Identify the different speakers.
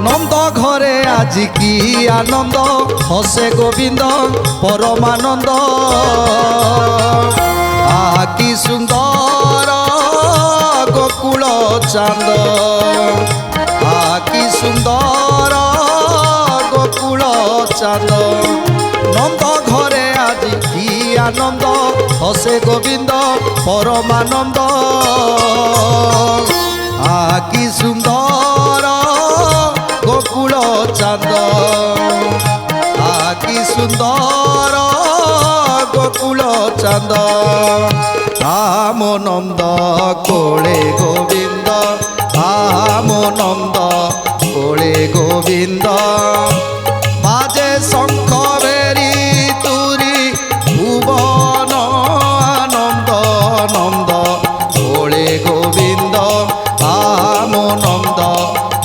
Speaker 1: নন্দ ঘরে আজি কি আনন্দ, হসে গোবিন্দ পরমানন্দ। কি সুন্দর গোকুল চাঁদ, কি সুন্দর গোকুল চাঁদ। নন্দ ঘরে আজি কি আনন্দ, হসে গোবিন্দ পরমানন্দ। কি সুন্দর গোকুল চাঁদ, কি সুন্দর গোকুল চাঁদ। আম নন্দ কোলে গোবিন্দ, আম নন্দ কোলে গোবিন্দ।